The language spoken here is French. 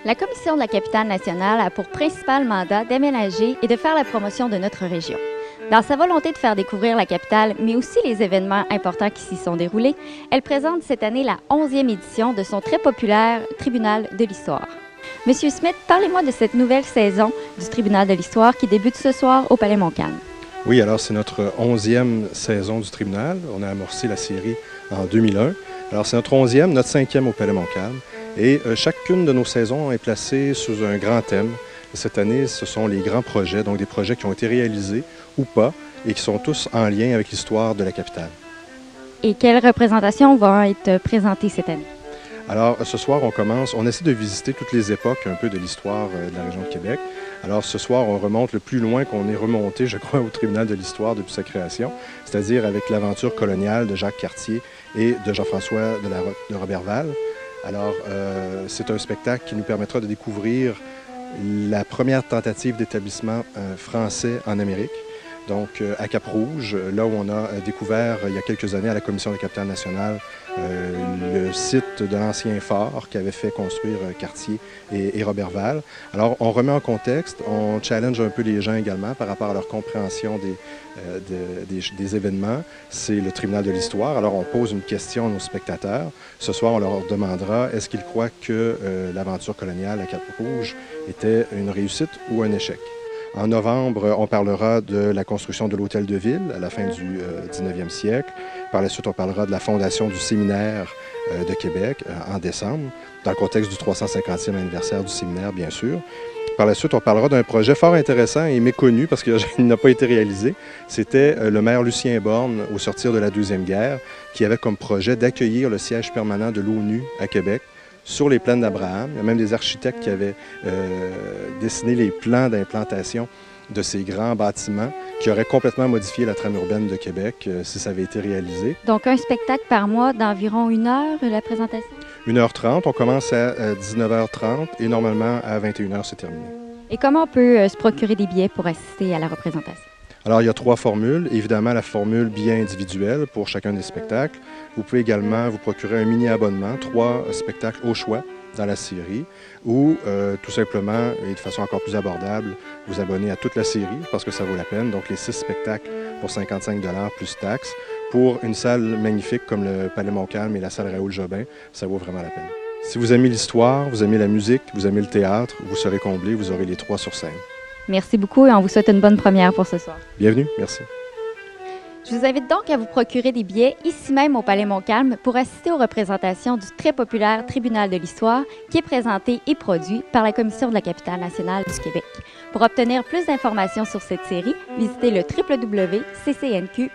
La Commission de la capitale nationale a pour principal mandat d'aménager et de faire la promotion de notre région. Dans sa volonté de faire découvrir la capitale, mais aussi les événements importants qui s'y sont déroulés, elle présente cette année la 11e édition de son très populaire Tribunal de l'Histoire. Monsieur Smith, parlez-moi de cette nouvelle saison du Tribunal de l'Histoire qui débute ce soir au Palais Montcalm. Oui, alors c'est notre 11e saison du tribunal. On a amorcé la série en 2001. Alors c'est notre 11e, notre 5e au Palais Montcalm. Et chacune de nos saisons est placée sous un grand thème. Cette année, ce sont les grands projets, donc des projets qui ont été réalisés ou pas et qui sont tous en lien avec l'histoire de la capitale. Et quelles représentations vont être présentées cette année? Alors, ce soir, on essaie de visiter toutes les époques un peu de l'histoire de la région de Québec. Alors, ce soir, on remonte le plus loin qu'on est remonté, je crois, au tribunal de l'histoire depuis sa création, c'est-à-dire avec l'aventure coloniale de Jacques Cartier et de Jean-François de Roberval. Alors, c'est un spectacle qui nous permettra de découvrir la première tentative d'établissement français en Amérique. Donc, à Cap-Rouge, là où on a découvert il y a quelques années à la Commission de la capitale nationale le site de l'ancien fort qu'avaient fait construire Cartier et Roberval. Alors, on remet en contexte, on challenge un peu les gens également par rapport à leur compréhension des événements. C'est le tribunal de l'histoire. Alors, on pose une question à nos spectateurs. Ce soir, on leur demandera, est-ce qu'ils croient que l'aventure coloniale à Cap-Rouge était une réussite ou un échec? En novembre, on parlera de la construction de l'Hôtel de Ville à la fin du 19e siècle. Par la suite, on parlera de la fondation du séminaire de Québec en décembre, dans le contexte du 350e anniversaire du séminaire, bien sûr. Par la suite, on parlera d'un projet fort intéressant et méconnu parce qu'il n'a pas été réalisé. C'était le maire Lucien Borne, au sortir de la Deuxième Guerre, qui avait comme projet d'accueillir le siège permanent de l'ONU à Québec, sur les plaines d'Abraham. Il y a même des architectes qui avaient dessiné les plans d'implantation de ces grands bâtiments qui auraient complètement modifié la trame urbaine de Québec si ça avait été réalisé. Donc, un spectacle par mois d'environ 1 heure, la présentation? 1h30, on commence à 19h30 et normalement à 21h, c'est terminé. Et comment on peut se procurer des billets pour assister à la représentation? Alors, il y a 3 formules. Évidemment, la formule billet individuel pour chacun des spectacles. Vous pouvez également vous procurer un mini-abonnement, 3 spectacles au choix dans la série, ou tout simplement, et de façon encore plus abordable, vous abonner à toute la série parce que ça vaut la peine. Donc, les 6 spectacles pour 55 $ plus taxes. Pour une salle magnifique comme le Palais Montcalm et la salle Raoul Jobin, ça vaut vraiment la peine. Si vous aimez l'histoire, vous aimez la musique, vous aimez le théâtre, vous serez comblé, vous aurez les 3 sur scène. Merci beaucoup et on vous souhaite une bonne première pour ce soir. Bienvenue, merci. Je vous invite donc à vous procurer des billets ici même au Palais Montcalm pour assister aux représentations du très populaire Tribunal de l'Histoire qui est présenté et produit par la Commission de la capitale nationale du Québec. Pour obtenir plus d'informations sur cette série, visitez le www.ccnq.org.